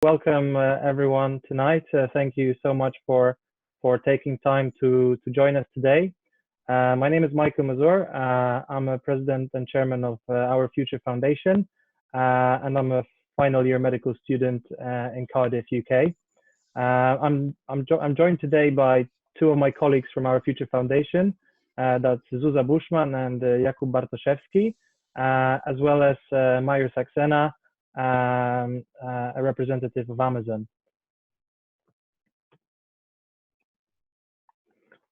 Welcome everyone tonight. Thank you so much for taking time to join us today. My name is Michael Mazur. I'm a president and chairman of Our Future Foundation, and I'm a final year medical student in Cardiff, UK. I'm joined today by two of my colleagues from Our Future Foundation. That's Zuzanna Buszman and Jakub Bartoszewski, as well as Mazur, a representative of Amazon.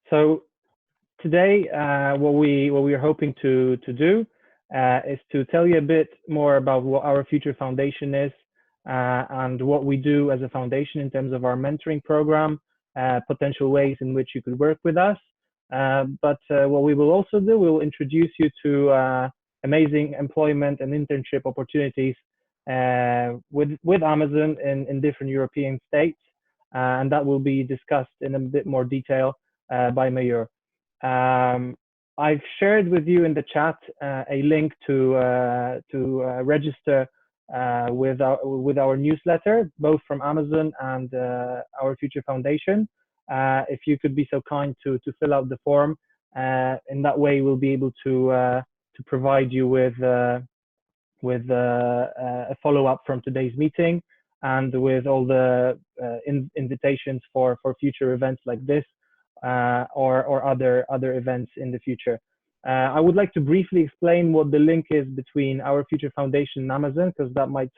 So today, what we are hoping to do is to tell you a bit more about what Our Future Foundation is and what we do as a foundation in terms of our mentoring program, potential ways in which you could work with us. But what we will also do, we will introduce you to amazing employment and internship opportunities with Amazon in different European states, and that will be discussed in a bit more detail by Mazur. I've shared with you in the chat a link to register with our newsletter, both from Amazon and Our Future Foundation. If you could be so kind to fill out the form, in that way we'll be able to provide you with a follow-up from today's meeting and with all the invitations for future events like this or other events in the future. I would like to briefly explain what the link is between Our Future Foundation and Amazon, because that might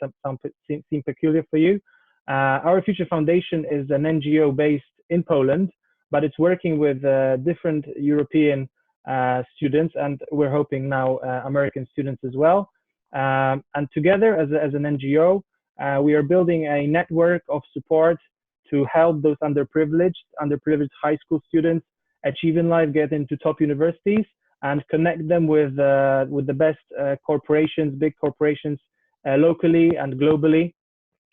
seem peculiar for you. Our Future Foundation is an NGO based in Poland, but it's working with different European students, and we're hoping now American students as well. And together as an NGO, we are building a network of support to help those underprivileged high school students achieve in life, get into top universities, and connect them with the best corporations, big corporations, locally and globally,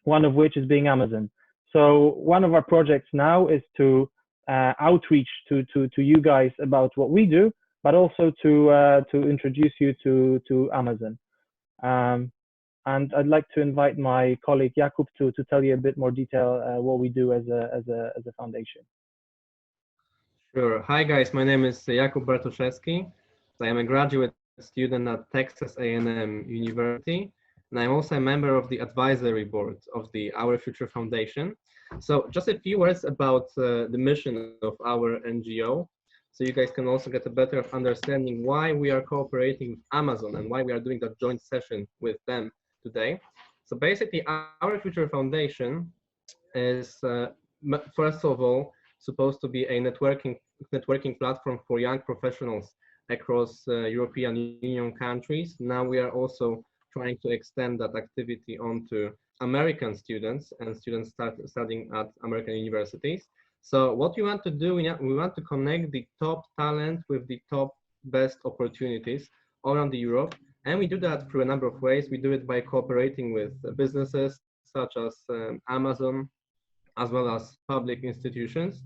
one of which is being Amazon. So one of our projects now is to outreach to you guys about what we do, but also to introduce you to Amazon. And I'd like to invite my colleague Jakub to tell you a bit more detail what we do as a foundation. Sure. Hi guys, my name is Jakub Bartoszewski. I am a graduate student at Texas A&M University, and I'm also a member of the advisory board of the Our Future Foundation. So just a few words about the mission of our NGO, so you guys can also get a better understanding why we are cooperating with Amazon and why we are doing that joint session with them today. So basically, Our Future Foundation is, first of all, supposed to be a networking platform for young professionals across European Union countries. Now we are also trying to extend that activity onto American students and students studying at American universities. So what we want to do, we want to connect the top talent with the top best opportunities all around Europe. And we do that through a number of ways. We do it by cooperating with businesses such as Amazon, as well as public institutions.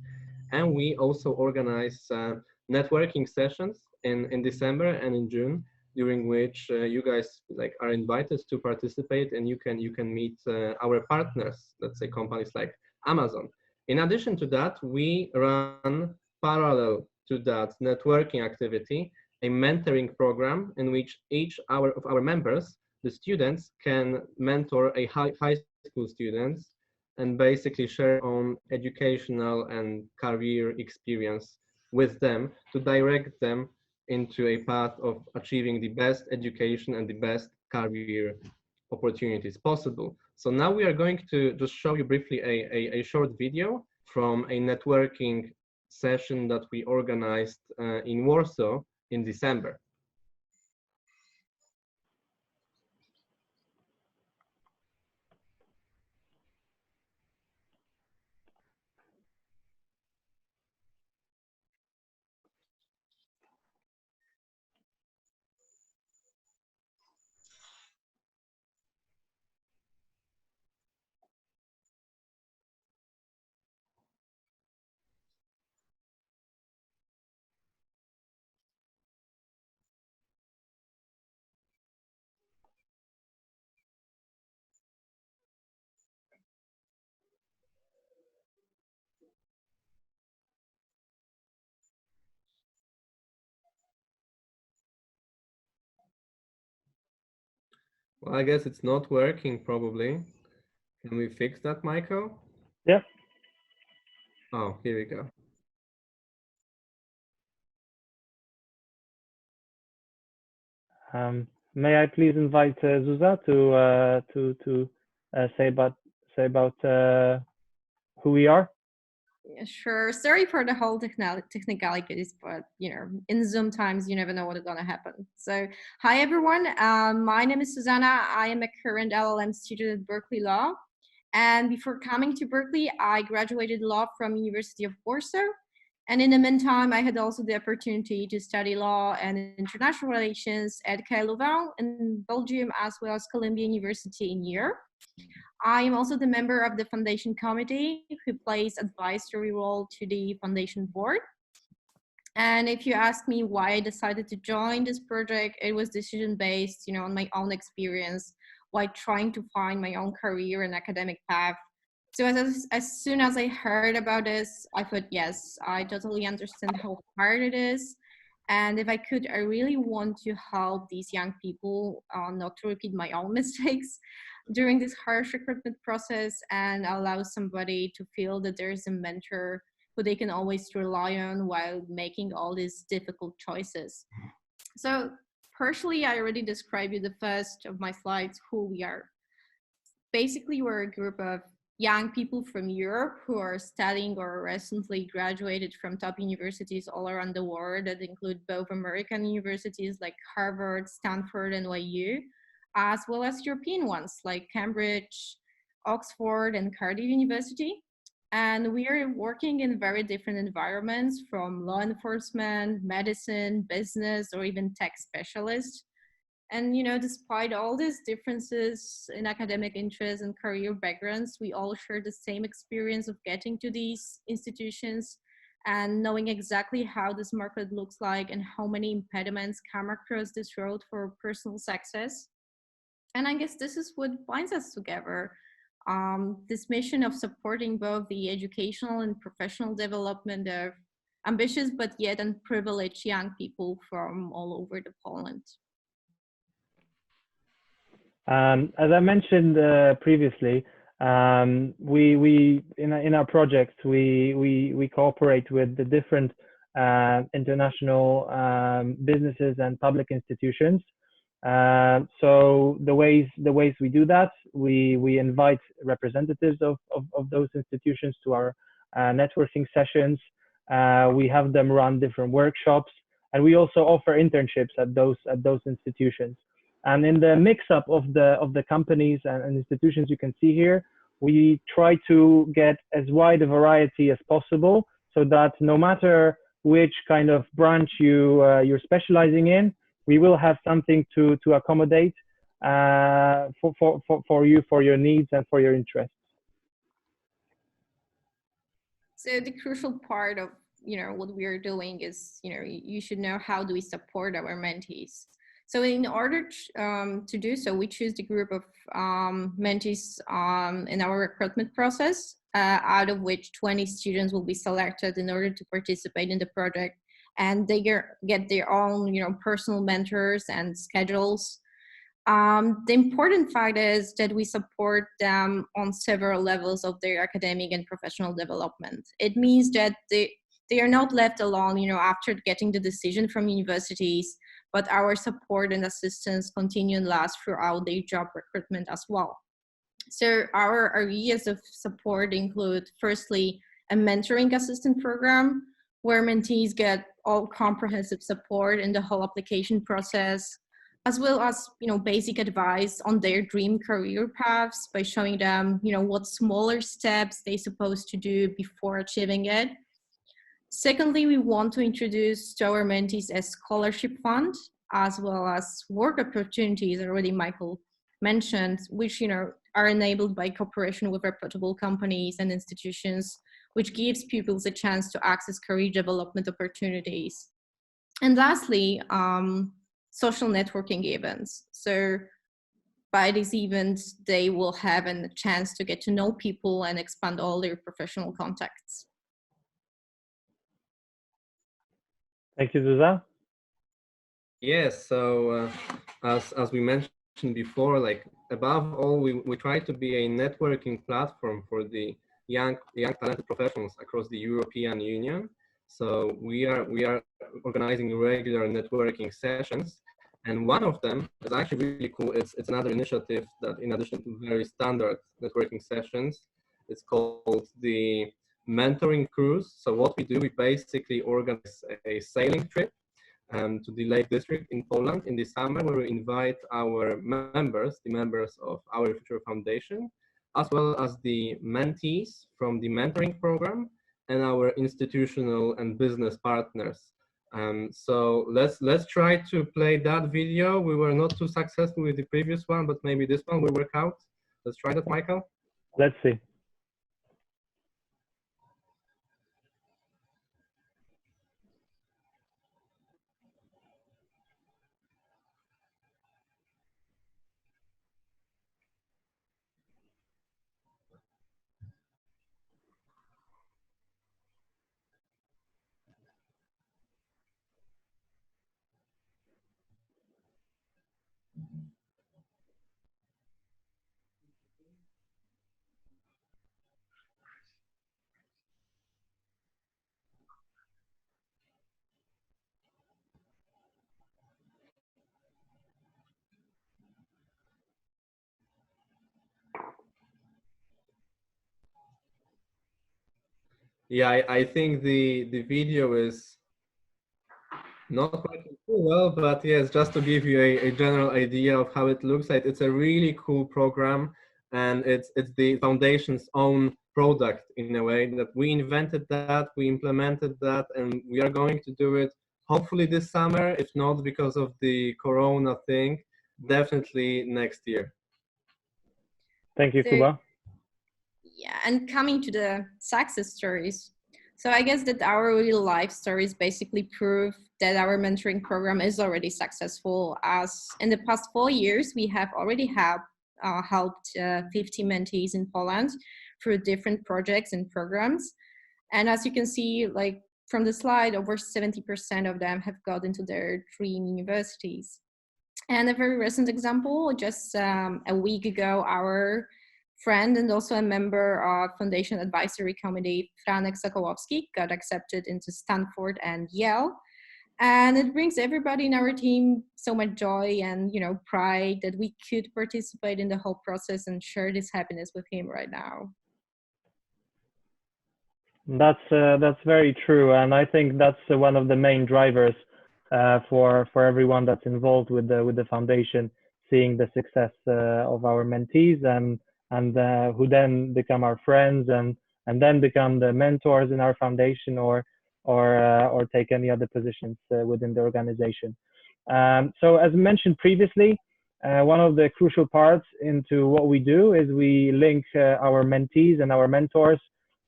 And we also organize networking sessions in December and in June, during which you guys are invited to participate, and you can meet our partners, let's say companies like Amazon. In addition to that, we run parallel to that networking activity a mentoring program in which each of our members, the students, can mentor a high school students and basically share on educational and career experience with them to direct them into a path of achieving the best education and the best career opportunities possible. So now we are going to just show you briefly a short video from a networking session that we organized in Warsaw in December. Well, I guess it's not working probably. Can we fix that, Michael? Yep. Oh, here we go. May I please invite Zuza to say about who we are? Yeah, sure. Sorry for the whole technicalities, but in Zoom times, you never know what's gonna happen. So, hi everyone. My name is Zuzanna. I am a current LLM student at Berkeley Law, and before coming to Berkeley, I graduated law from University of Warsaw. And in the meantime, I had also the opportunity to study law and international relations at KU Leuven in Belgium, as well as Columbia University in Europe. I am also the member of the foundation committee who plays advisory role to the foundation board. And if you ask me why I decided to join this project, it was decision based, on my own experience while trying to find my own career and academic path. So as soon as I heard about this, I thought, yes, I totally understand how hard it is. And if I could, I really want to help these young people not to repeat my own mistakes during this harsh recruitment process and allow somebody to feel that there's a mentor who they can always rely on while making all these difficult choices. So partially, I already described you the first of my slides, who we are. Basically, we're a group of young people from Europe who are studying or recently graduated from top universities all around the world that include both American universities like Harvard, Stanford, and NYU, as well as European ones like Cambridge, Oxford, and Cardiff University. And we are working in very different environments, from law enforcement, medicine, business, or even tech specialists. And despite all these differences in academic interests and career backgrounds, we all share the same experience of getting to these institutions and knowing exactly how this market looks like and how many impediments come across this road for personal success. And I guess this is what binds us together. This mission of supporting both the educational and professional development of ambitious but yet unprivileged young people from all over the Poland. As I mentioned previously, we in our projects we cooperate with the different international businesses and public institutions. So the ways we do that, we invite representatives of those institutions to our networking sessions. We have them run different workshops, and we also offer internships at those institutions. And in the mix-up of the companies and institutions you can see here, we try to get as wide a variety as possible, so that no matter which kind of branch you're specializing in, we will have something to accommodate for you, for your needs and for your interests. So the crucial part of what we are doing is you should know, how do we support our mentees. So in order to do so, we choose the group of mentees in our recruitment process, out of which 20 students will be selected in order to participate in the project, and they get their own personal mentors and schedules. The important fact is that we support them on several levels of their academic and professional development. It means that they are not left alone after getting the decision from universities, but our support and assistance continue and last throughout their job recruitment as well. So our areas of support include, firstly, a mentoring assistant program where mentees get all comprehensive support in the whole application process, as well as basic advice on their dream career paths by showing them what smaller steps they're supposed to do before achieving it. Secondly, we want to introduce to our mentees a scholarship fund, as well as work opportunities, already Michael mentioned, which are enabled by cooperation with reputable companies and institutions, which gives pupils a chance to access career development opportunities. And lastly, social networking events. So by these events, they will have a chance to get to know people and expand all their professional contacts. Thank you, Zuzanna. Yes, so as we mentioned mentioned before, like above all, we try to be a networking platform for the young talented professionals across the European Union. So we are organizing regular networking sessions, and one of them is actually really cool. It's another initiative that, in addition to very standard networking sessions, it's called the mentoring cruise. So what we do, we basically organize a sailing trip to the Lake District in Poland in the summer, where we invite our members, the members of our Future Foundation, as well as the mentees from the mentoring program and our institutional and business partners. So let's try to play that video. We were not too successful with the previous one, but maybe this one will work out. Let's try that, Michael. Let's see. Yeah, I think the video is not working too well, but yes, just to give you a general idea of how it looks like, it's a really cool program, and it's the foundation's own product in a way, that we invented that, we implemented that, and we are going to do it hopefully this summer, if not because of the Corona thing, definitely next year. Thank you, So, Kuba. yeah, and coming to the success stories. So I guess that our real life stories basically prove that our mentoring program is already successful, as in the past 4 years, we have already helped 50 mentees in Poland through different projects and programs. And as you can see, like from the slide, over 70% of them have got into their dream universities. And a very recent example, just a week ago, our friend and also a member of Foundation Advisory Committee, Franek Sokołowski, got accepted into Stanford and Yale. And it brings everybody in our team so much joy and, you know, pride that we could participate in the whole process and share this happiness with him right now. That's very true, and I think that's one of the main drivers for everyone that's involved with the foundation, seeing the success of our mentees and who then become our friends and then become the mentors in our foundation or take any other positions within the organization. So as mentioned previously, one of the crucial parts into what we do is we link our mentees and our mentors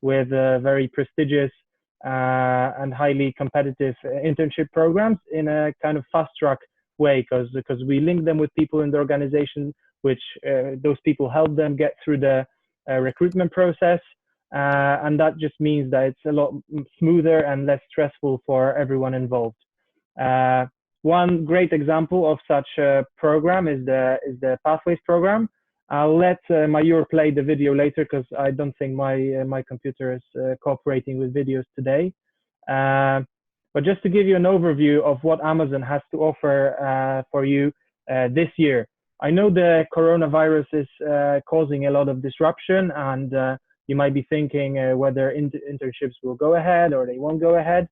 with very prestigious and highly competitive internship programs in a kind of fast track way, because we link them with people in the organization, which those people help them get through the recruitment process. And that just means that it's a lot smoother and less stressful for everyone involved. One great example of such a program is the Pathways program. I'll let Mazur play the video later, because I don't think my computer is cooperating with videos today. But just to give you an overview of what Amazon has to offer for you this year. I know the coronavirus is causing a lot of disruption, and you might be thinking whether internships will go ahead or they won't go ahead.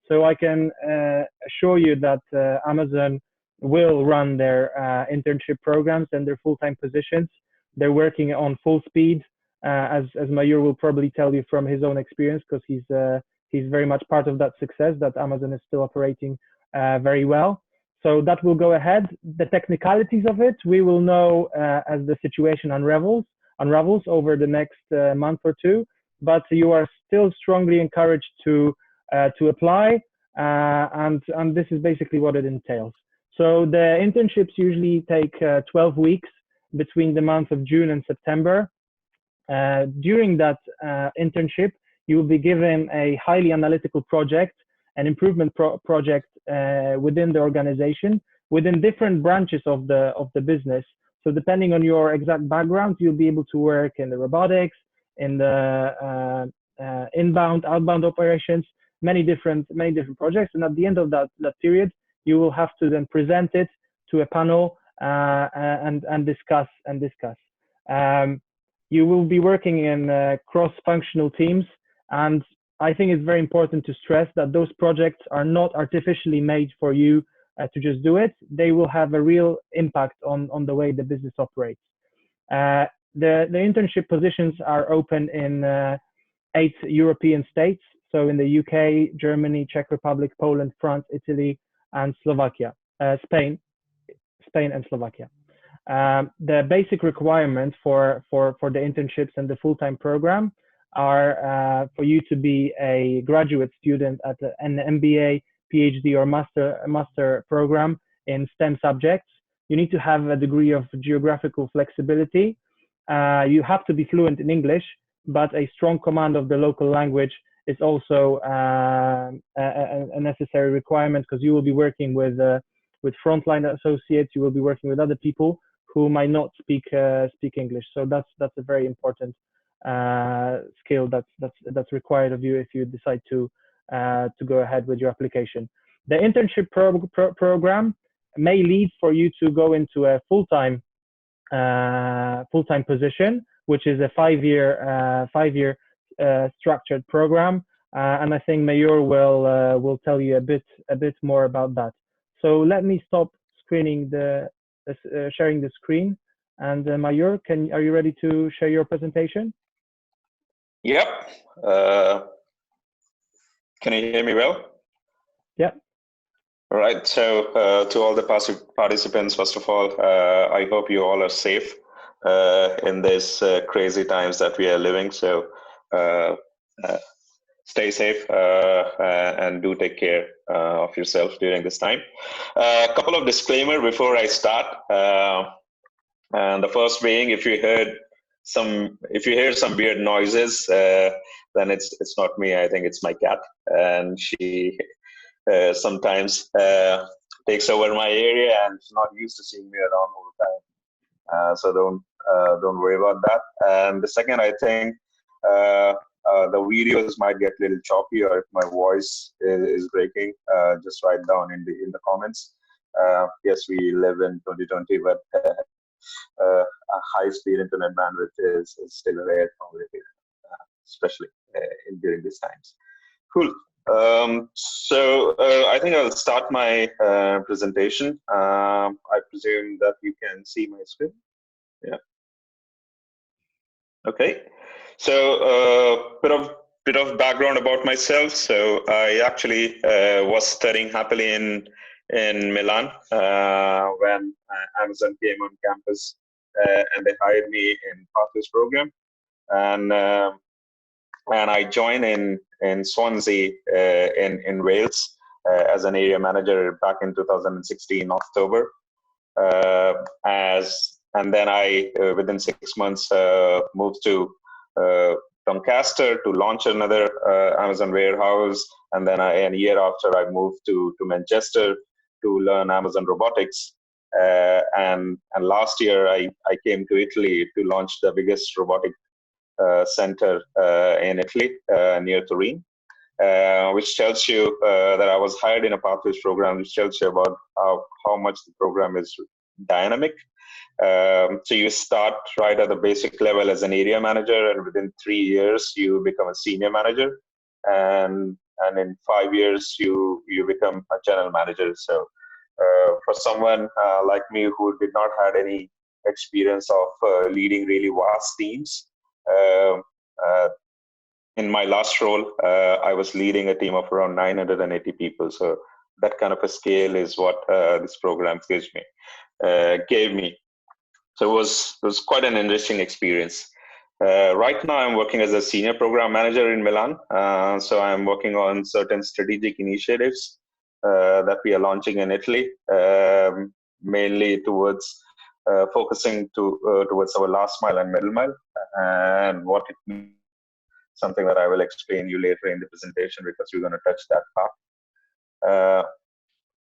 So I can assure you that Amazon will run their internship programs and their full-time positions. They're working on full speed, as Mazur will probably tell you from his own experience, because he's very much part of that success, that Amazon is still operating very well. So that will go ahead. The technicalities of it, we will know as the situation unravels over the next month or two. But you are still strongly encouraged to apply, and this is basically what it entails. So the internships usually take 12 weeks between the month of June and September. During that internship, you will be given a highly analytical project, an improvement project within the organization, within different branches of the business, So depending on your exact background, you'll be able to work in the robotics, in the inbound, outbound operations, many different projects. And at the end of that period, you will have to then present it to a panel and discuss. You will be working in cross-functional teams, and I think it's very important to stress that those projects are not artificially made for you to just do it. They will have a real impact on the way the business operates. The internship positions are open in 8 European states, so in the UK, Germany, Czech Republic, Poland, France, Italy, and Slovakia, Spain and Slovakia. The basic requirements for the internships and the full-time program are for you to be a graduate student at an MBA, PhD, or master program in STEM subjects. You need to have a degree of geographical flexibility. You have to be fluent in English, but a strong command of the local language is also a necessary requirement, because you will be working with frontline associates. You will be working with other people who might not speak English. So that's a very important skill that's required of you if you decide to go ahead with your application. The internship program may lead for you to go into a full-time position, which is a 5-year structured program, and I think Mazur will tell you a bit more about that. So let me stop sharing the screen, and Mazur, are you ready to share your presentation? Yep. Can you hear me well? Yeah. All right. So to all the participants, first of all, I hope you all are safe in these crazy times that we are living. So stay safe and do take care of yourself during this time. A couple of disclaimer before I start. And the first being, if you hear some weird noises, then it's not me. I think it's my cat, and she sometimes takes over my area, and she's not used to seeing me around all the time. So don't worry about that. And the second, I think the videos might get a little choppy, or if my voice is breaking, just write down in the comments. Yes, we live in 2020, but a high-speed internet bandwidth is still a rare commodity, especially during these times. Cool. So I think I'll start my presentation. I presume that you can see my screen. Yeah. Okay. So bit of background about myself. So I actually was studying happily in Milan when Amazon came on campus, and they hired me in Pathways program, and I joined in Swansea in Wales as an area manager back in 2016 October. And then I within 6 months moved to Doncaster to launch another Amazon warehouse, and then a year after I moved to Manchester to learn Amazon robotics. And last year I came to Italy to launch the biggest robotic center in Italy near Turin, which tells you that I was hired in a Pathways program, which tells you about how much the program is dynamic. So you start right at the basic level as an area manager, and within 3 years you become a senior manager, and in 5 years you become a general manager. So for someone like me who did not have any experience of leading really vast teams, in my last role I was leading a team of around 980 people. So that kind of a scale is what this program gave me. So it was quite an interesting experience. Right now I'm working as a senior program manager in Milan. So I'm working on certain strategic initiatives that we are launching in Italy, mainly towards focusing towards our last mile and middle mile, and what it means, something that I will explain you later in the presentation, because we're going to touch that part.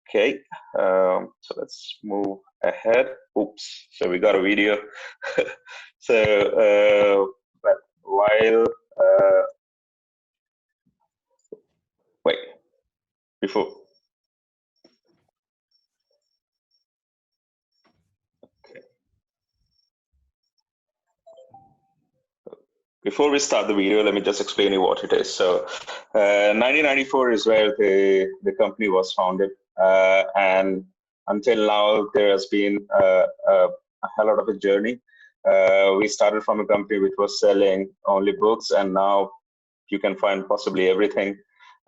Okay, so let's move ahead. Oops, so we got a video. So, but while, wait, before. Before we start the video, let me just explain you what it is. So 1994 is where the company was founded. And until now, there has been a hell lot of a journey. We started from a company which was selling only books, and now you can find possibly everything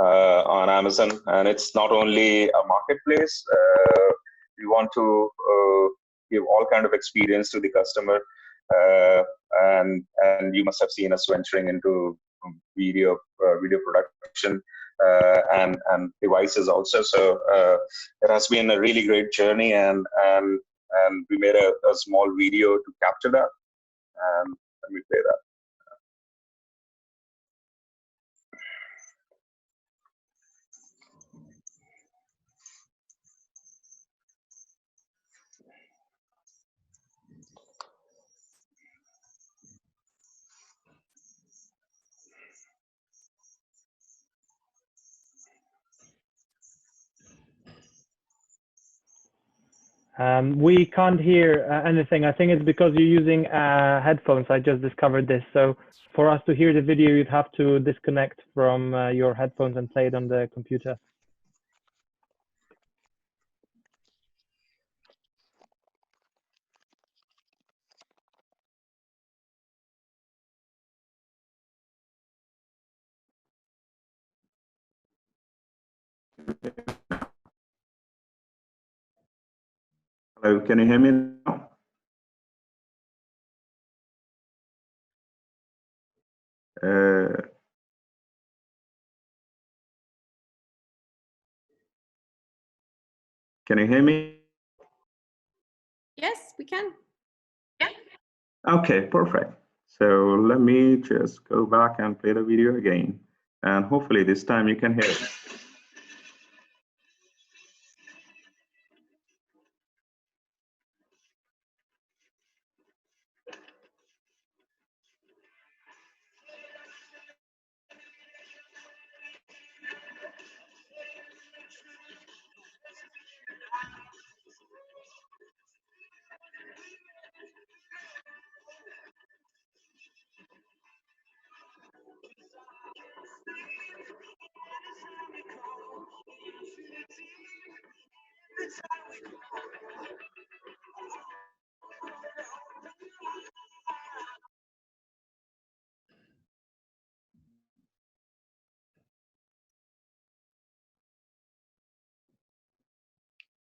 on Amazon. And it's not only a marketplace. We want to give all kind of experience to the customer. And you must have seen us venturing into video production and devices also. So it has been a really great journey, and we made a small video to capture that. And let me play that. We can't hear anything. I think it's because you're using headphones. I just discovered this. So for us to hear the video, you'd have to disconnect from your headphones and play it on the computer. Hello, can you hear me now? Can you hear me? Yes, we can. Yeah. Okay, perfect. So let me just go back and play the video again. And hopefully this time you can hear it.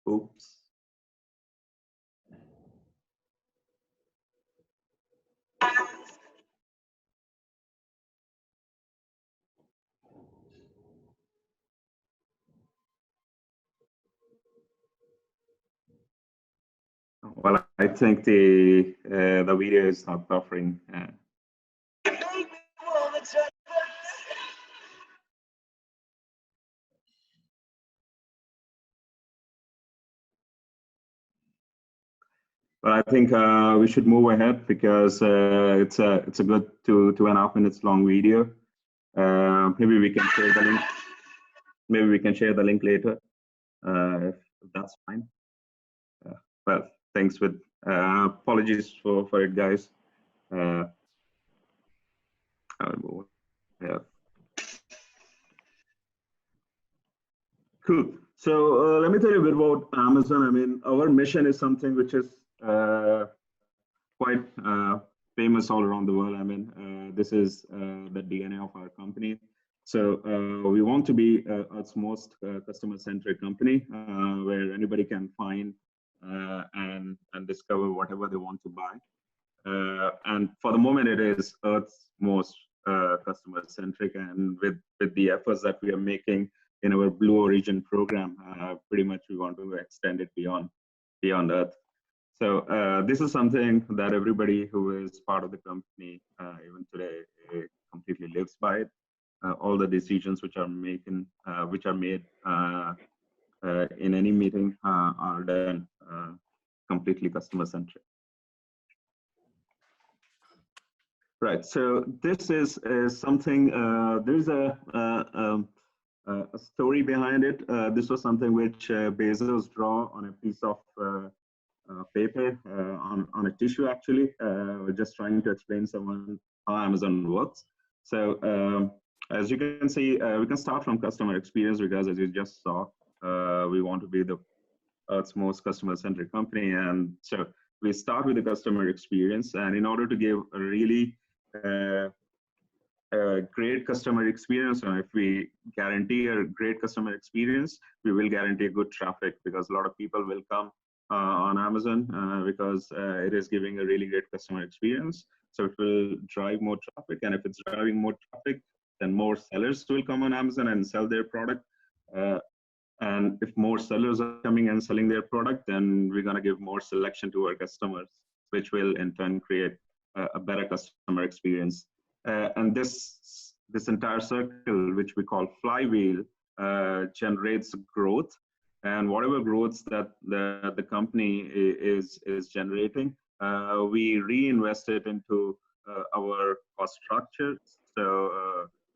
Oops. Well, I think the video is not buffering. But I think we should move ahead because it's a good 2.5 minutes long video. Maybe we can share the link. Maybe we can share the link later, if that's fine. Well, thanks. With apologies for it, guys. I'll move. Yeah. Cool. So let me tell you a bit about Amazon. I mean, our mission is something which is quite famous all around the world. I mean, this is the DNA of our company. So we want to be Earth's most customer-centric company, where anybody can find and discover whatever they want to buy. And for the moment, it is Earth's most customer-centric. And with the efforts that we are making in our Blue Origin program, pretty much we want to extend it beyond Earth. So this is something that everybody who is part of the company, even today, completely lives by it. All the decisions which are made in any meeting are done completely customer centric. Right. So this is something. There's a story behind it. This was something which Bezos draw on a piece of paper on a tissue. Actually, we're just trying to explain someone how Amazon works. So as you can see, we can start from customer experience, because as you just saw, we want to be the Earth's most customer-centric company. And so we start with the customer experience. And in order to give a really great customer experience, and if we guarantee a great customer experience, we will guarantee good traffic, because a lot of people will come on Amazon because it is giving a really great customer experience. So it will drive more traffic, and if it's driving more traffic, then more sellers will come on Amazon and sell their product. And if more sellers are coming and selling their product, then we're going to give more selection to our customers, which will in turn create a better customer experience. And this entire circle, which we call flywheel, generates growth. And whatever growth that the company is generating, we reinvest it into our cost structure. So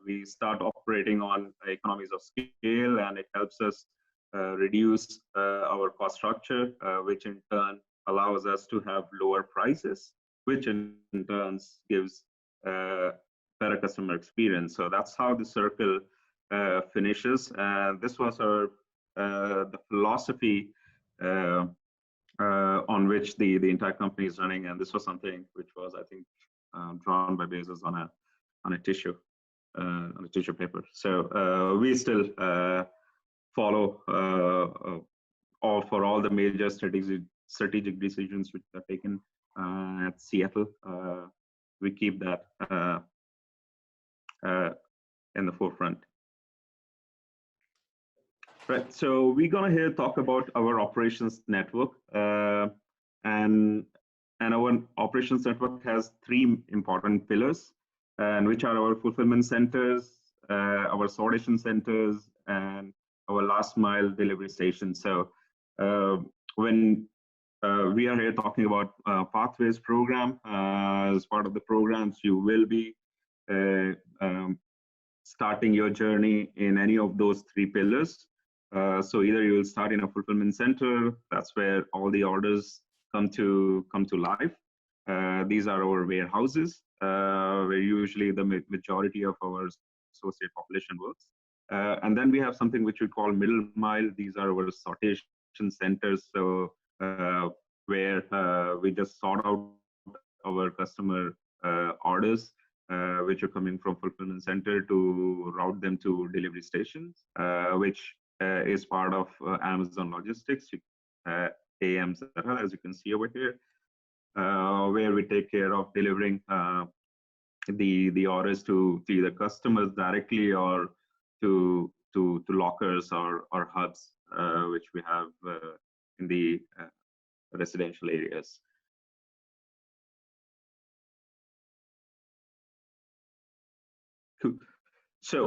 we start operating on economies of scale, and it helps us reduce our cost structure, which in turn allows us to have lower prices, which in turn gives better customer experience. So that's how the circle finishes. And this was our the philosophy on which the entire company is running. And this was something which was, I think, drawn by Bezos on a tissue paper. So we still follow all the major strategic decisions which are taken at Seattle. We keep that in the forefront. Right, so we're gonna here talk about our operations network, and our operations network has three important pillars, and which are our fulfillment centers, our sortation centers, and our last mile delivery stations. So when we are here talking about Pathways program, as part of the programs, you will be starting your journey in any of those three pillars. So either you will start in a fulfillment center, that's where all the orders come to life. These are our warehouses, where usually the majority of our associate population works. And then we have something which we call middle mile. These are our sortation centers. So where we just sort out our customer orders, which are coming from fulfillment center, to route them to delivery stations, which is part of Amazon Logistics, AMs, as you can see over here, where we take care of delivering the orders to either customers directly or to lockers or hubs, which we have in the residential areas. Cool. So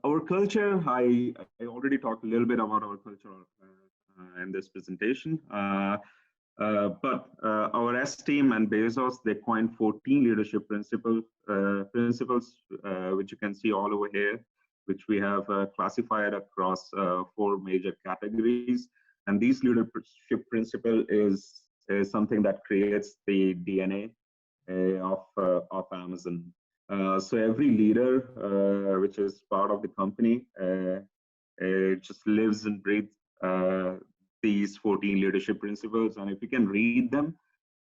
our culture, I already talked a little bit about our culture in this presentation, but our S team and Bezos, they coined 14 leadership principles, which you can see all over here, which we have classified across 4 major categories. And these leadership principle is something that creates the DNA of Amazon. So every leader, which is part of the company, just lives and breathes these 14 leadership principles. And if you can read them,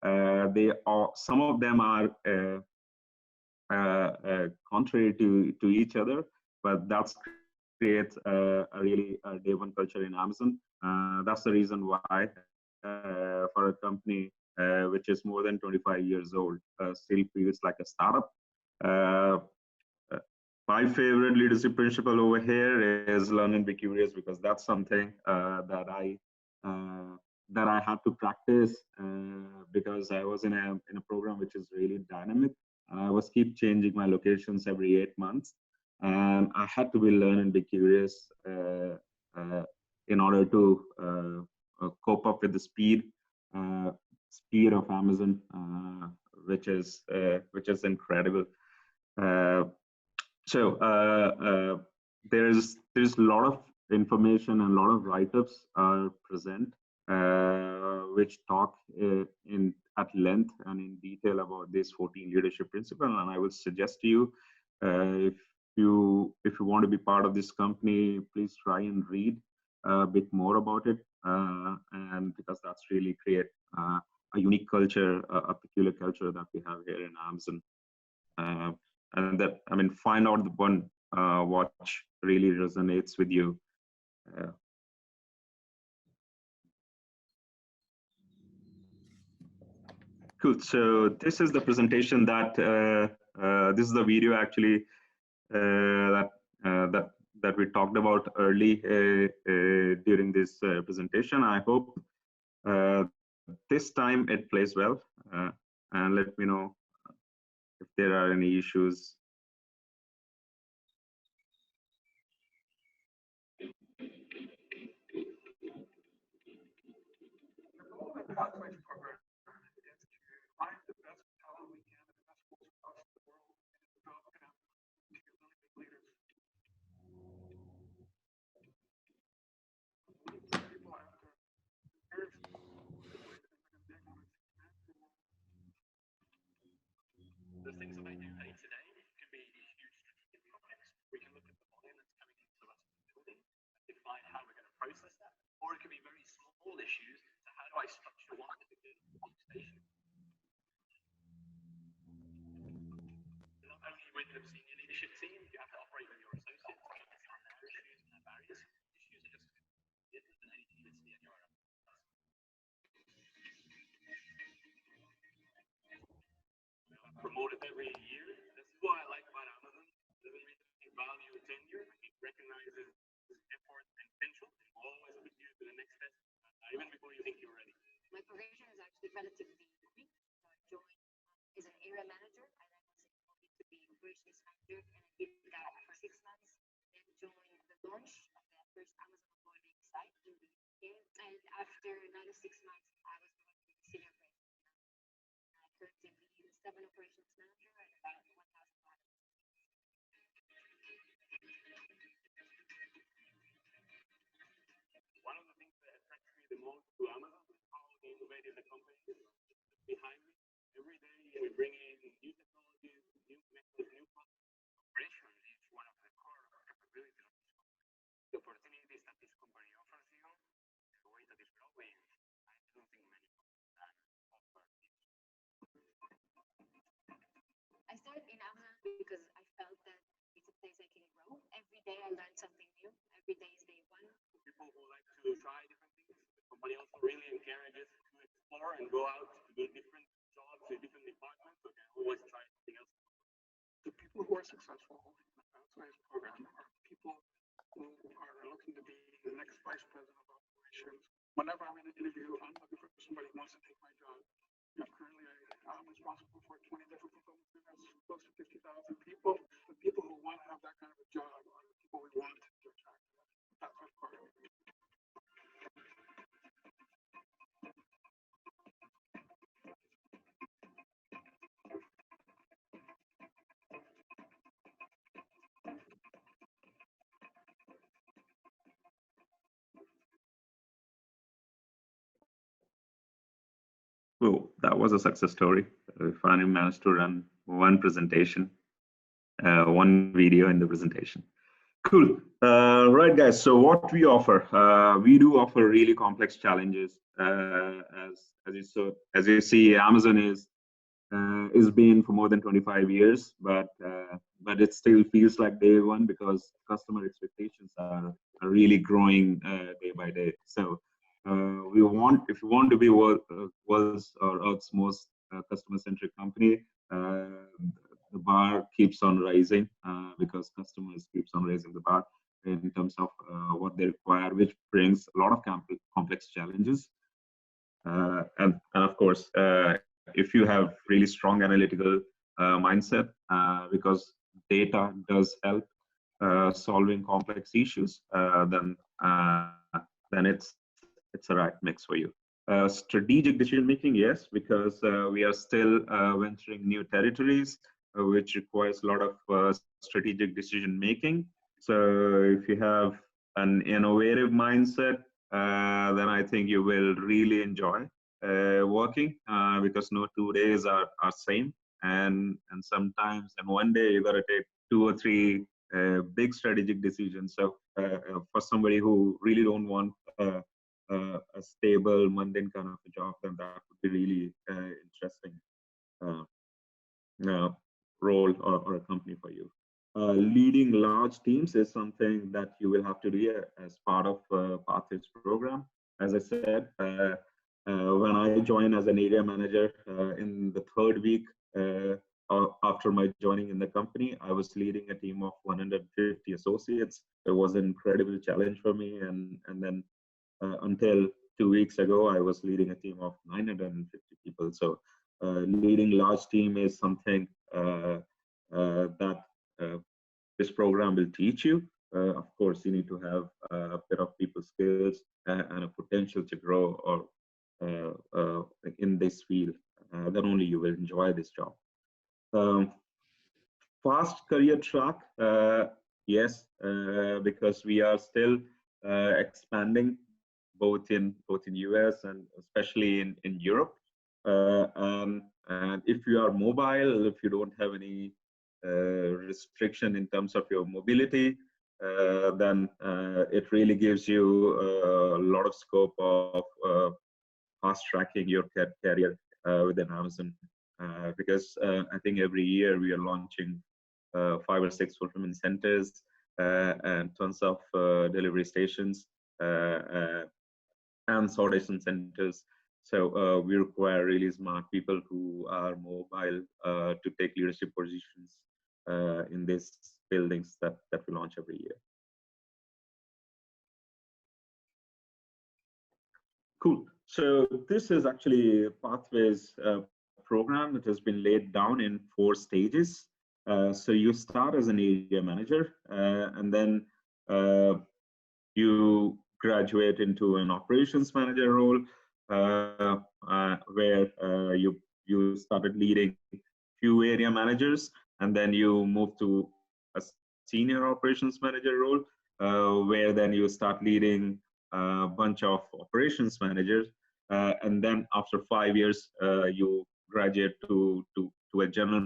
some of them are contrary to each other, but that creates a really day one culture in Amazon. That's the reason why for a company which is more than 25 years old, still feels like a startup. My favorite leadership principle over here is learn and be curious, because that's something that I had to practice because I was in a program which is really dynamic. I was keep changing my locations every 8 months, and I had to be learn and be curious in order to cope up with the speed speed of Amazon, which is incredible. There's a lot of information and a lot of write-ups are present, which talk at length and in detail about this 14 leadership principle. And I would suggest to you, if you want to be part of this company, please try and read a bit more about it, and because that's really create a unique culture, a peculiar culture that we have here in Amazon. And that, I mean, find out the one watch really resonates with you. Cool. So this is the presentation that this is the video actually that we talked about early during this presentation. I hope this time it plays well, and let me know if there are any issues. The things that I do day to day can be huge strategic topics. We can look at the volume that's coming into us building and define how we're going to process that. Or it can be very small issues. So how do I structure one particular station? Not only with the senior leadership team, you have to operate with your associates on their issues and their barriers. Issues are just different than anything you see in your own. Promoted every year. This is what I like about Amazon. It doesn't really value tenure. It recognizes effort and potential. It will always put you to the next step, even before you think you're ready. My probation is actually relatively quick. I joined as an area manager. I then was promoted to be operations manager, and I did that for 6 months. Then joined the launch of the first Amazon onboarding site in the UK. And after another 6 months, I was promoted to senior operations manager. I currently lead 7 operations manager and about 1,000 products. One of the things that attracts me the most to Amazon is how innovative the company is behind me. Every day we bring in new technologies, new methods, new products. Operations is one of the core capabilities of this company. The opportunities that this company offers you, the way that it's growing, I don't think many companies can offer this. I started in Amazon because I felt that it's a place I can grow. Every day I learn something new. Every day is day one. People who like to try different things, the company also really encourages to explore and go out to do different jobs in different departments, so they always try something else. The people who are successful in the outside program are people who are looking to be the next vice president of operations. Whenever I'm in an interview, I'm looking for somebody who wants to take my job. Currently, I'm responsible for 20 different fulfillment centers, close to 50,000 people. The people who want to have that kind of a job are the people we want to attract. That's our part. Well, that was a success story. We finally managed to run one presentation, one video in the presentation. Cool. Right, guys. So what we offer, we do offer really complex challenges. As you see, Amazon is been for more than 25 years, but it still feels like day one because customer expectations are really growing day by day. So if you want to be world's or Earth's most customer-centric company, the bar keeps on rising because customers keeps on raising the bar in terms of what they require, which brings a lot of complex challenges. And of course, if you have really strong analytical mindset, because data does help solving complex issues, then it's a right mix for you. Strategic decision making, yes, because we are still venturing new territories, which requires a lot of strategic decision making. So if you have an innovative mindset, then I think you will really enjoy working, because no 2 days are same, and sometimes in one day you got to take 2 or 3 big strategic decisions. So for somebody who really don't want a stable, mundane kind of a job, then that would be really interesting role or a company for you. Leading large teams is something that you will have to do as part of Pathways program. As I said, when I joined as an area manager in the 3rd week after my joining in the company, I was leading a team of 150 associates. It was an incredible challenge for me, and then until 2 weeks ago, I was leading a team of 950 people. So leading large team is something that this program will teach you. Of course, you need to have a bit of people skills and a potential to grow or in this field. Then only you will enjoy this job. Fast career track, yes, because we are still expanding both in US and especially in Europe. And if you are mobile, if you don't have any restriction in terms of your mobility, then it really gives you a lot of scope of fast tracking your career within Amazon. Because I think every year we are launching 5 or 6 fulfillment centers and tons of delivery stations and sortation centers. So we require really smart people who are mobile to take leadership positions in these buildings that we launch every year. Cool. So this is actually Pathways program. It has been laid down in 4 stages. So you start as an area manager, and then you graduate into an operations manager role, where you started leading few area managers, and then you move to a senior operations manager role, where then you start leading a bunch of operations managers, and then after 5 years you graduate to a general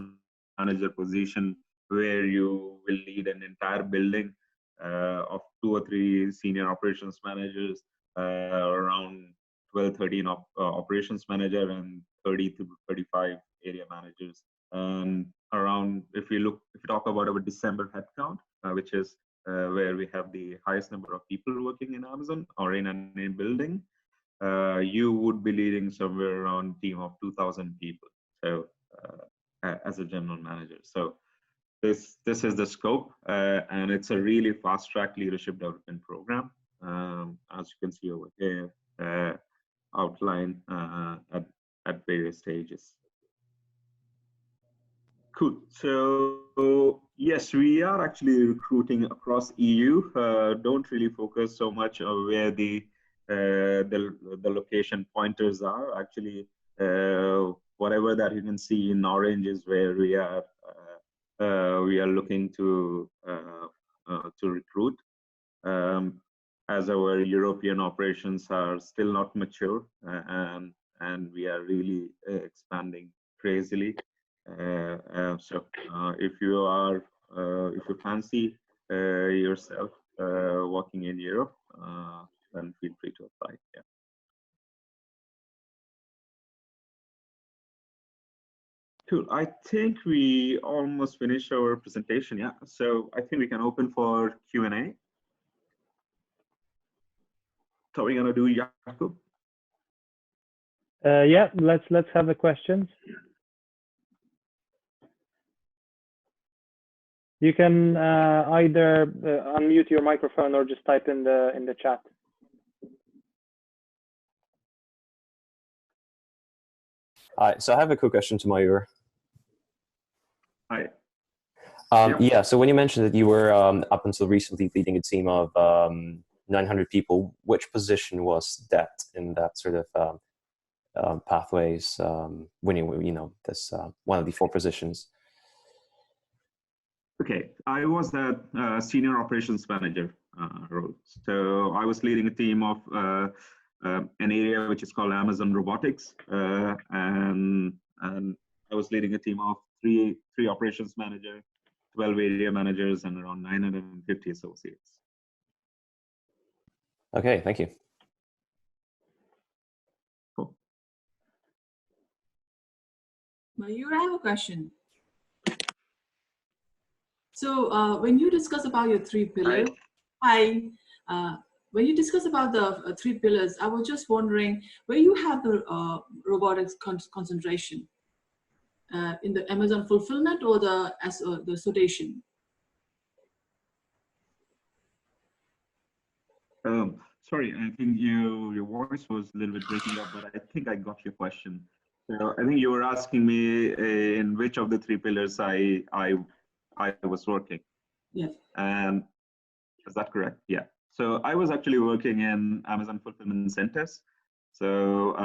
manager position, where you will lead an entire building of 2 or 3 senior operations managers, around 12, 13 operations manager, and 30 to 35 area managers. And around, if you talk about our December headcount, which is where we have the highest number of people working in Amazon or in a building, you would be leading somewhere around a team of 2,000 people. So as a general manager. So this is the scope, and it's a really fast-track leadership development program, as you can see over here, outlined at various stages. Cool. So yes, we are actually recruiting across EU. Don't really focus so much on where the location pointers are. Actually, whatever that you can see in orange is where we are looking to recruit, as our European operations are still not mature, and we are really expanding crazily. So if you fancy yourself working in Europe, then feel free to apply. Yeah. Cool. I think we almost finished our presentation. Yeah. So I think we can open for Q&A. So we're gonna do Jakub. Yeah. Let's have the questions. You can either unmute your microphone or just type in the chat. So I have a quick question to Mazur. Hi. Yeah. So when you mentioned that you were up until recently leading a team of 900 people, which position was that in that sort of pathways winning, this one of the 4 positions? Okay, I was the senior operations manager role. So I was leading a team of an area which is called Amazon Robotics, and I was leading a team of three operations managers, 12 area managers, and around 950 associates. Okay, thank you. Cool. Mazur, I have a question. So when you discuss about your 3 pillars, when you discuss about the 3 pillars, I was just wondering where you have the robotics concentration in the Amazon fulfillment or the sortation? Sorry, I think your voice was a little bit breaking up, but I think I got your question. So I think you were asking me in which of the 3 pillars I was working. Yes. And is that correct? Yeah. So I was actually working in Amazon fulfillment centers. So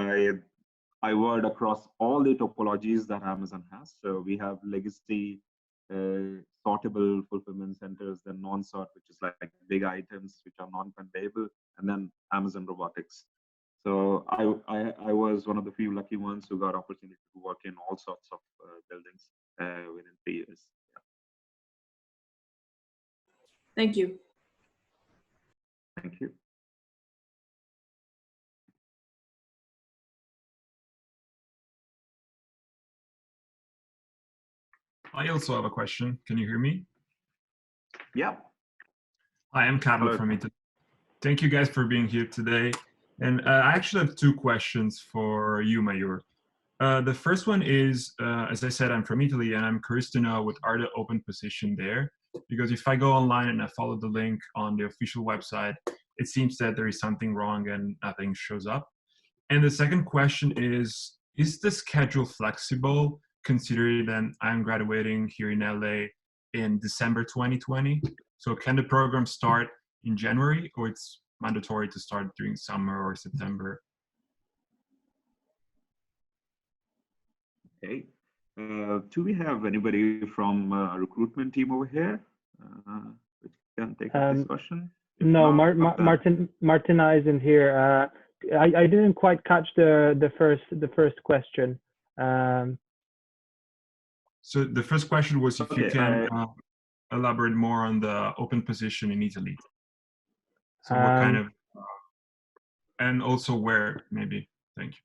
I worked across all the topologies that Amazon has. So we have legacy sortable fulfillment centers, then non-sort, which is like big items which are non-conveyable, and then Amazon robotics. So I was one of the few lucky ones who got opportunity to work in all sorts of buildings within 3 years. Yeah. Thank you. Thank you. I also have a question. Can you hear me? Yeah. Hi, I'm Carlo from Italy. Thank you guys for being here today. And I actually have 2 questions for you, Mazur. The first one is, as I said, I'm from Italy, and I'm curious to know what are the open positions there? Because if I go online and I follow the link on the official website, it seems that there is something wrong and nothing shows up. And the second question is the schedule flexible, considering that I'm graduating here in LA in December 2020? So can the program start in January, or it's mandatory to start during summer or September? Okay. Do we have anybody from recruitment team over here which can take this question? No, Martina isn't here. I didn't quite catch the first question. So the first question was if you can elaborate more on the open position in Italy. So what kind of, and also where, maybe. Thank you.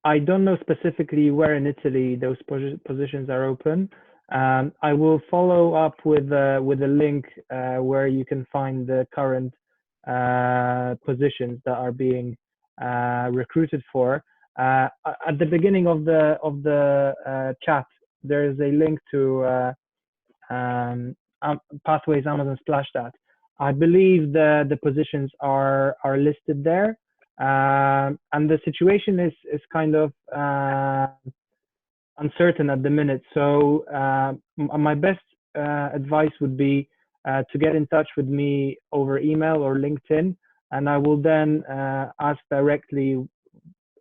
I don't know specifically where in Italy those positions are open. I will follow up with a link where you can find the current positions that are being recruited for. At the beginning of the chat, there is a link to Pathways Amazon Splashdot. I believe the positions are listed there, and the situation is kind of uncertain at the minute. So my best advice would be to get in touch with me over email or LinkedIn, and I will then ask directly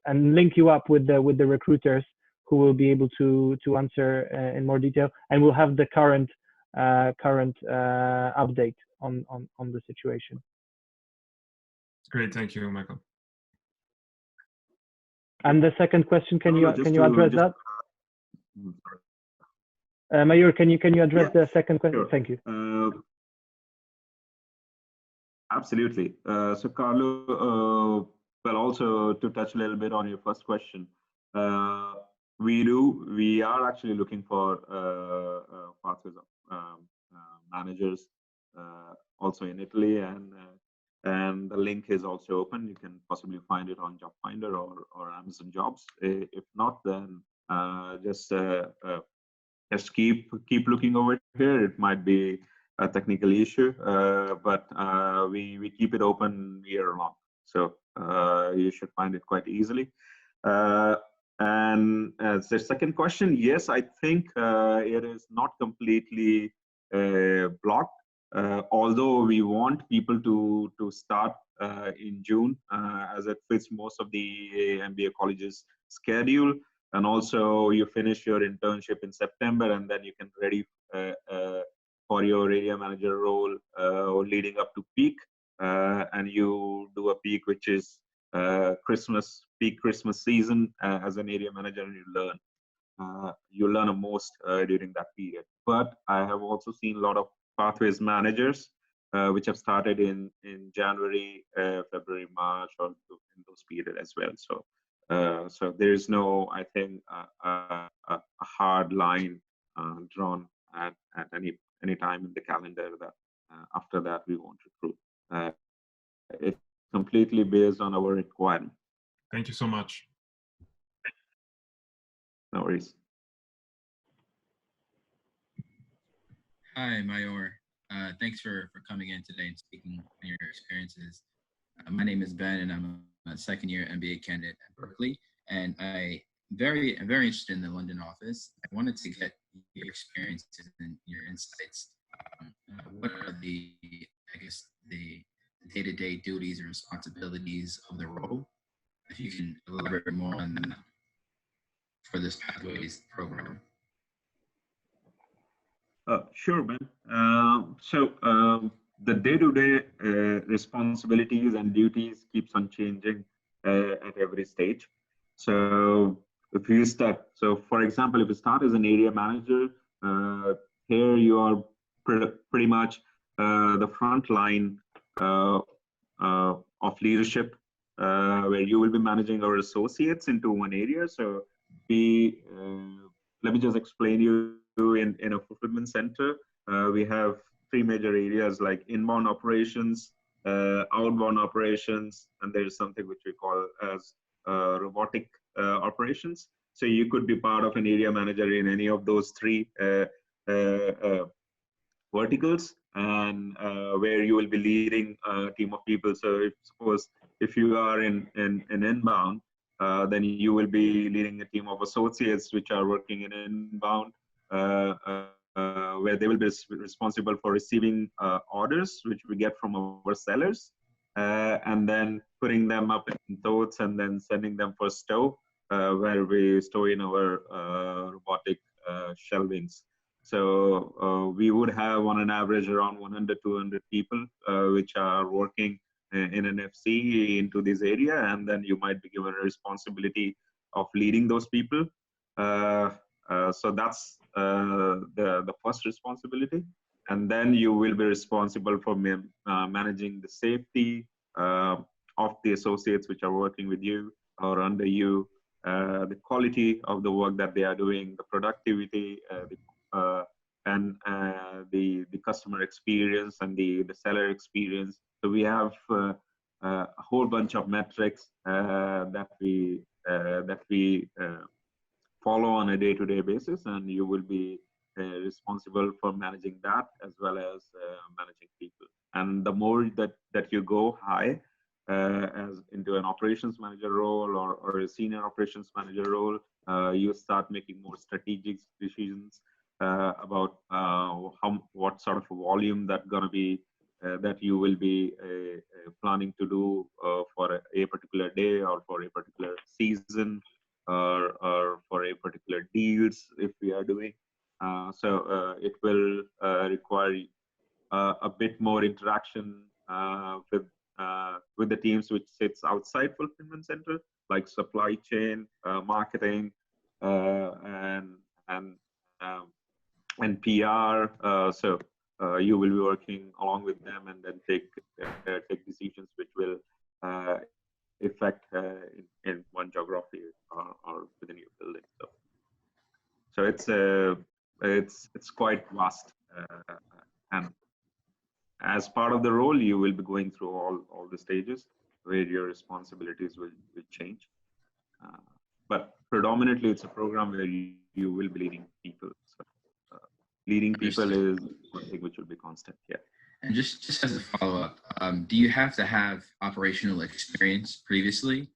and link you up with the recruiters who will be able to answer in more detail, and we'll have the current update on the situation. Great, thank you, Michael. And the second question, can you address that? Mazur, can you address the second question? Sure. Thank you. Absolutely. So Carlo, well, also to touch a little bit on your first question, we are actually looking for pathways managers also in Italy, and the link is also open. You can possibly find it on Job Finder or Amazon Jobs. If not, then just keep looking over here. It might be a technical issue, but we keep it open year long, so you should find it quite easily. And as the second question, yes, I think it is not completely blocked. although we want people to start in June, as it fits most of the MBA colleges schedule, and also you finish your internship in September, and then you can ready for your area manager role leading up to peak, and you do a peak which is peak Christmas season as an area manager, and you learn the most during that period. But I have also seen a lot of pathways managers which have started in January, February, March, or in those periods as well. So there is no, I think, a hard line drawn at any time in the calendar that after that we won't recruit. It's completely based on our requirement. Thank you so much. No worries. Hi, Mayor. Thanks for coming in today and speaking on your experiences. My name is Ben, and I'm a second-year MBA candidate at Berkeley, and I'm very interested in the London office. I wanted to get your experiences and your insights. What are the day-to-day duties and responsibilities of the role? If you can elaborate more on that for this Pathways program. Sure, Ben. The day-to-day responsibilities and duties keeps on changing at every stage. So if you start, for example, if you start as an area manager, here you are pretty much the front line of leadership, where you will be managing our associates into one area. So let me just explain you in a fulfillment center. We have three major areas like inbound operations, outbound operations, and there's something which we call as robotic operations. So you could be part of an area manager in any of those three verticals, and where you will be leading a team of people. So suppose if you are in inbound, then you will be leading a team of associates which are working in inbound, where they will be responsible for receiving orders which we get from our sellers, and then putting them up in totes and then sending them for stow, where we store in our robotic shelvings. So we would have on an average around 100-200 people which are working in an FC into this area, and then you might be given a responsibility of leading those people. So that's the first responsibility, and then you will be responsible for managing the safety of the associates which are working with you or under you, the quality of the work that they are doing, the productivity, and the customer experience and the seller experience. So we have a whole bunch of metrics that we follow on a day-to-day basis, and you will be responsible for managing that as well as managing people. And the more that you go high as into an operations manager role or a senior operations manager role, you start making more strategic decisions about what sort of volume that you will be planning to do for a particular day or for a particular season, or for a particular deals if we are doing. So it will require a bit more interaction with the teams which sits outside fulfillment center, like supply chain, marketing, and PR. So you will be working along with them and then take decisions which will affect in one geography or within your building. So it's quite vast, and as part of the role, you will be going through all the stages where your responsibilities will change. But predominantly, it's a program where you will be leading people. So leading people is one thing which will be constant. Yeah. And just as a follow-up, do you have to have operational experience previously?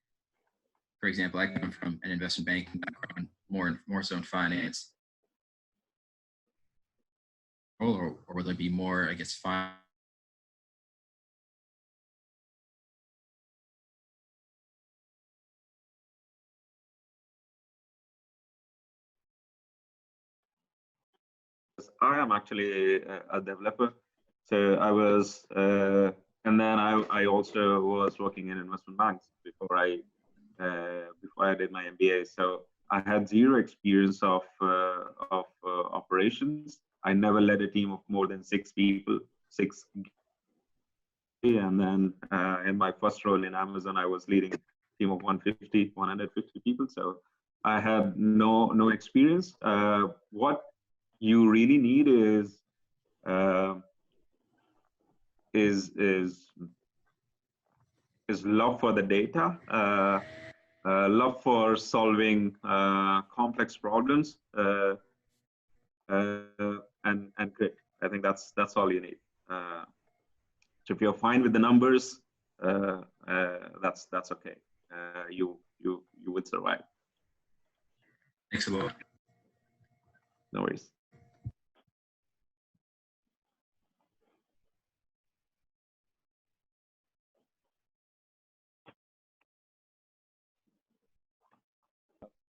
For example, I come from an investment banking background, more so in finance. role, or will there be more, I guess, fine? I am actually a developer. So I was, and then I also was working in investment banks before I did my MBA. So I had zero experience of operations. I never led a team of more than 6 people, and then in my first role in Amazon, I was leading a team of 150 people. So I had no experience. What you really need is love for the data, love for solving complex problems, and grit. I think that's all you need. So if you're fine with the numbers, that's okay. You would survive. Thanks a lot. No worries.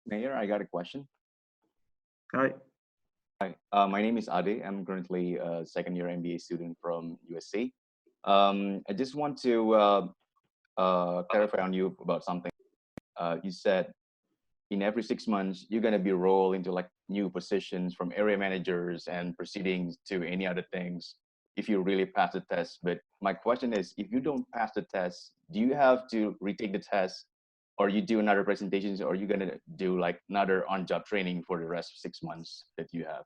Mayor, I got a question. Hi. Hi, my name is Ade. I'm currently a second-year MBA student from USC. I just want to clarify on you about something. You said in every 6 months, you're going to be rolled into like new positions from area managers and proceedings to any other things if you really pass the test. But my question is, if you don't pass the test, do you have to retake the test, or you do another presentations, or are you going to do like another on-job training for the rest of 6 months that you have?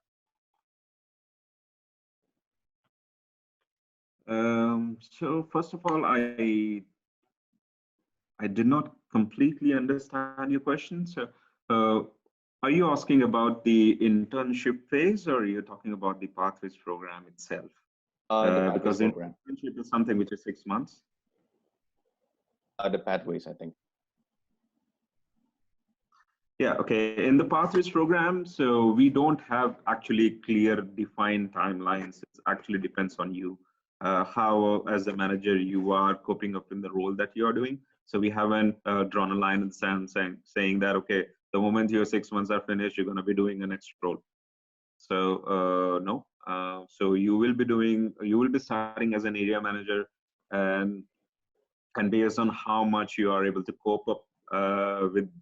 So first of all, I did not completely understand your question. So are you asking about the internship phase, or are you talking about the Pathways program itself? Because the internship is something which is 6 months. The Pathways, I think. Yeah, okay. In the Pathways program, so we don't have actually clear defined timelines. It actually depends on you, how as a manager you are coping up in the role that you are doing. So we haven't drawn a line in the sand saying that, okay, the moment your 6 months are finished, you're going to be doing a next role. So no. So you will be starting as an area manager, and based on how much you are able to cope up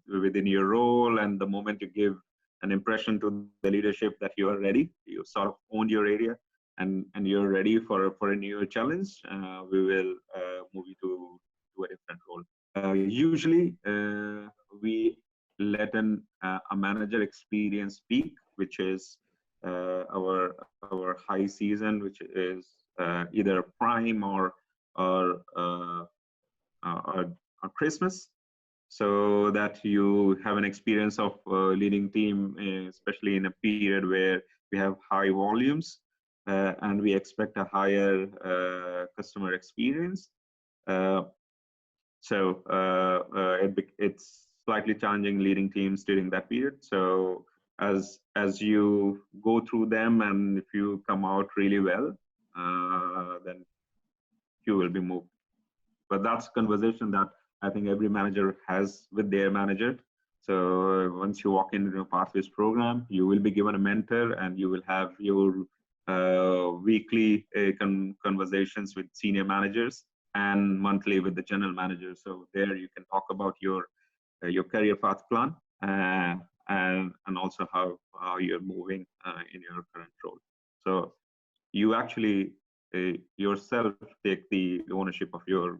within your role, and the moment you give an impression to the leadership that you are ready, you sort of owned your area, and you're ready for a new challenge, we will move you to a different role. Usually, we let a manager experience peak, which is our high season, which is either prime or Christmas, so that you have an experience of leading team, especially in a period where we have high volumes and we expect a higher customer experience. It's slightly challenging leading teams during that period. So as you go through them, and if you come out really well, then you will be moved. But that's a conversation that I think every manager has with their manager. So once you walk into a Pathways program, you will be given a mentor, and you will have your weekly conversations with senior managers, and monthly with the general manager. So there you can talk about your career path plan, and also how you're moving in your current role. So you actually yourself take the ownership of your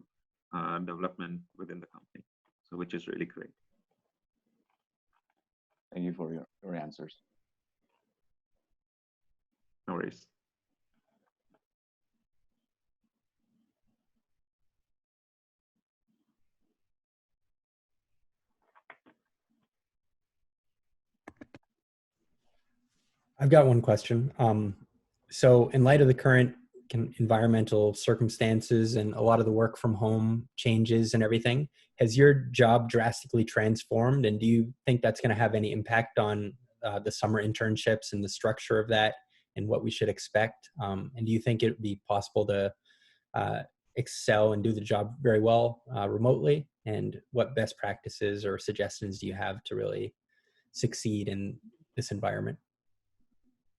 development within the company, so which is really great. Thank you for your answers. No worries. I've got one question. So in light of the current environmental circumstances and a lot of the work from home changes and everything, has your job drastically transformed? And do you think that's going to have any impact on the summer internships and the structure of that and what we should expect? And do you think it would be possible to excel and do the job very well remotely? And what best practices or suggestions do you have to really succeed in this environment?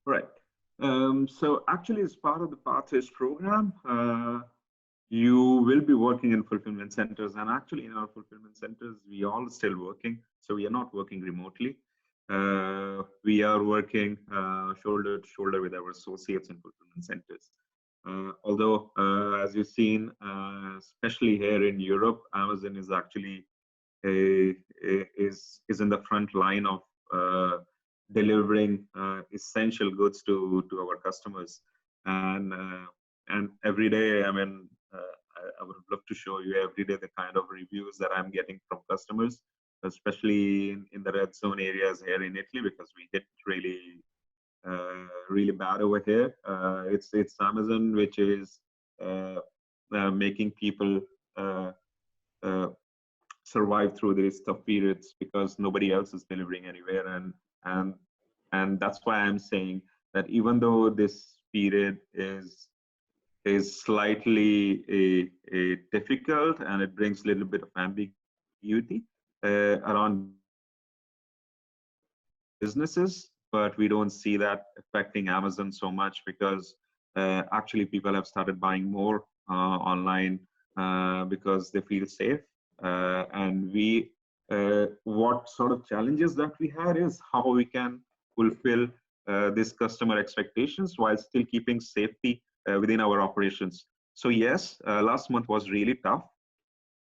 Right. So actually, as part of the Pathways program, you will be working in fulfillment centers. And actually, in our fulfillment centers, we all still working. So we are not working remotely. We are working shoulder to shoulder with our associates in fulfillment centers. Although, as you've seen, especially here in Europe, Amazon is actually is in the front line of delivering essential goods to our customers. And every day, I mean, I would love to show you every day the kind of reviews that I'm getting from customers, especially in the red zone areas here in Italy, because we hit really bad over here. It's Amazon which is making people survive through these tough periods because nobody else is delivering anywhere. And that's why I'm saying that even though this period is slightly difficult and it brings a little bit of ambiguity around businesses, but we don't see that affecting Amazon so much because actually people have started buying more online because they feel safe. And what sort of challenges that we had is how we can fulfill this customer expectations while still keeping safety within our operations. So yes, last month was really tough,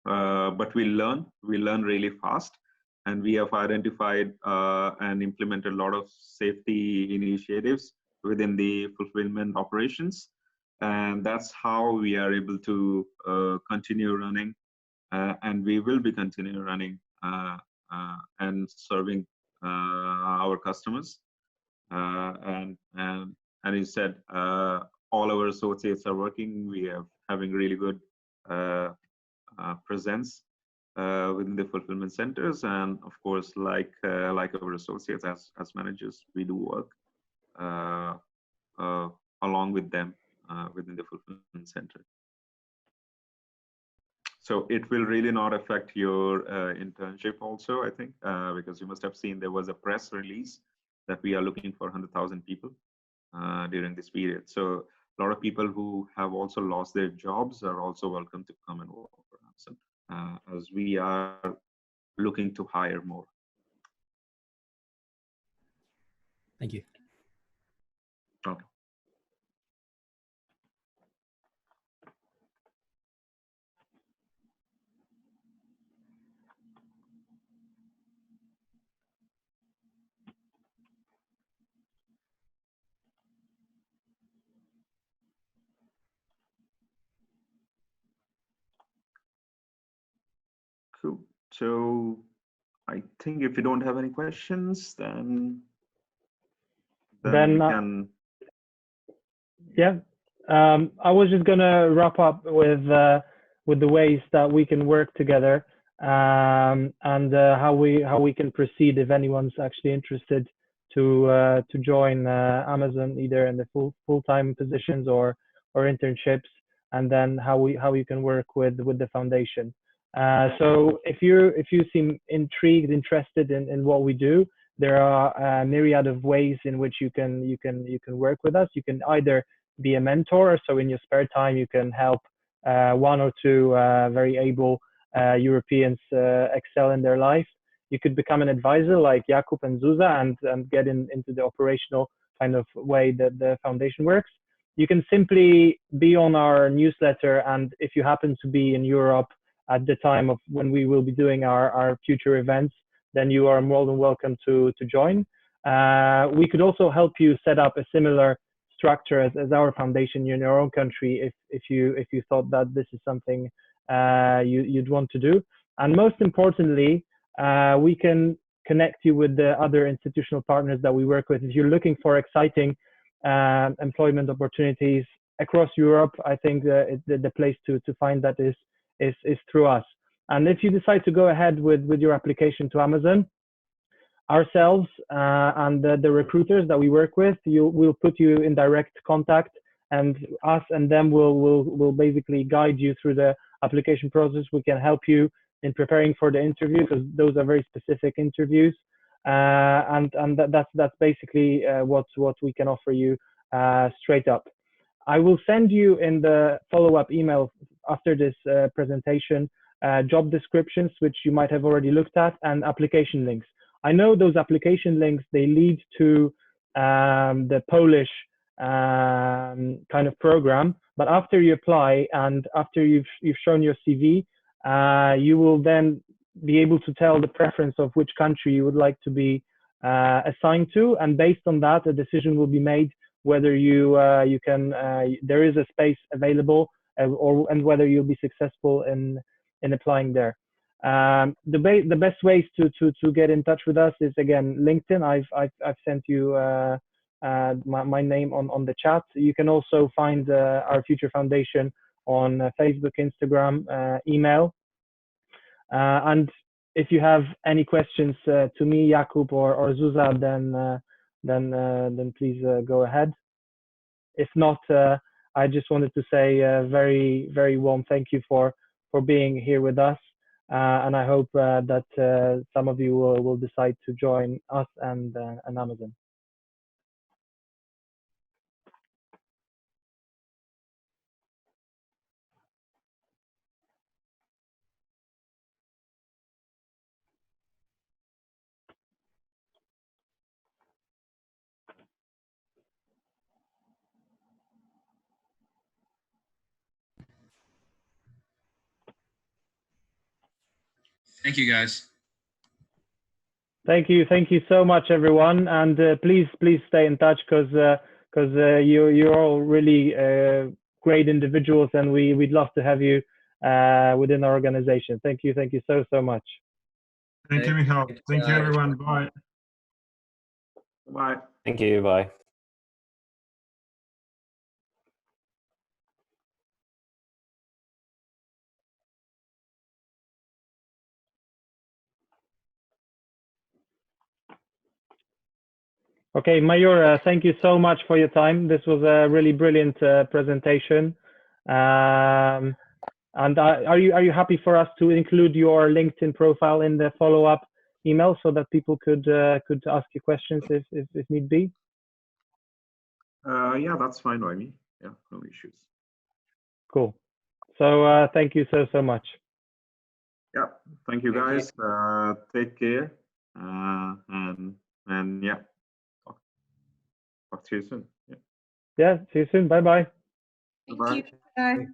but we learn really fast, and we have identified and implemented a lot of safety initiatives within the fulfillment operations, and that's how we are able to continue running, and we will be continuing running and serving our customers. And you said all our associates are working. We are having really good presence within the fulfillment centers, and of course, like our associates as managers, we do work along with them within the fulfillment center. So it will really not affect your internship also, I think, because you must have seen there was a press release that we are looking for 100,000 people during this period. So a lot of people who have also lost their jobs are also welcome to come and work for Amazon, as we are looking to hire more. Thank you. Okay. Cool. So I think if you don't have any questions, then we can. Yeah, I was just gonna wrap up with the ways that we can work together, and how we can proceed if anyone's actually interested to join Amazon, either in the full-time positions or internships, and then how you can work with the foundation. So if you seem intrigued, interested in what we do, there are a myriad of ways in which you can work with us. You can either be a mentor, so in your spare time you can help one or two very able Europeans excel in their life. You could become an advisor like Jakub and Zuzanna and get into the operational kind of way that the foundation works. You can simply be on our newsletter, and if you happen to be in Europe at the time of when we will be doing our future events, then you are more than welcome to join. We could also help you set up a similar structure as our foundation in your own country if you thought that this is something you'd want to do. And most importantly, we can connect you with the other institutional partners that we work with. If you're looking for exciting employment opportunities across Europe, I think the place to find that is through us. And if you decide to go ahead with your application to Amazon, ourselves and the recruiters that we work with, we'll put you in direct contact, and us and them will basically guide you through the application process. We can help you in preparing for the interview, because those are very specific interviews, and that's basically what we can offer you straight up. I will send you in the follow-up email after this presentation job descriptions, which you might have already looked at, and application links. I know those application links, they lead to the Polish kind of program, but after you apply and after you've shown your CV, you will then be able to tell the preference of which country you would like to be assigned to, and based on that, a decision will be made whether you can there is a space available, and whether you'll be successful in applying there. The best ways to get in touch with us is, again, LinkedIn. I've sent you my name on the chat. You can also find our Future Foundation on Facebook, Instagram, email. And if you have any questions to me, Jakub, or Zuzanna, then please go ahead. If not, I just wanted to say a very, very warm thank you for being here with us. And I hope that some of you will decide to join us and Amazon. Thank you, guys. Thank you so much, everyone, and please stay in touch, because you're all really great individuals, and we'd love to have you within our organization. Thank you so much. Thank you, Michal. Thank you, everyone. Bye. Bye. Thank you. Bye. Okay, Mazur, thank you so much for your time. This was a really brilliant presentation. And are you happy for us to include your LinkedIn profile in the follow-up email so that people could ask you questions if need be? Yeah, that's fine by me. Yeah, no issues. Cool. So thank you so much. Yeah, thank you, guys. Take care, and yeah, talk to you soon. Yeah. Yeah, see you soon. Bye bye. Bye. Bye.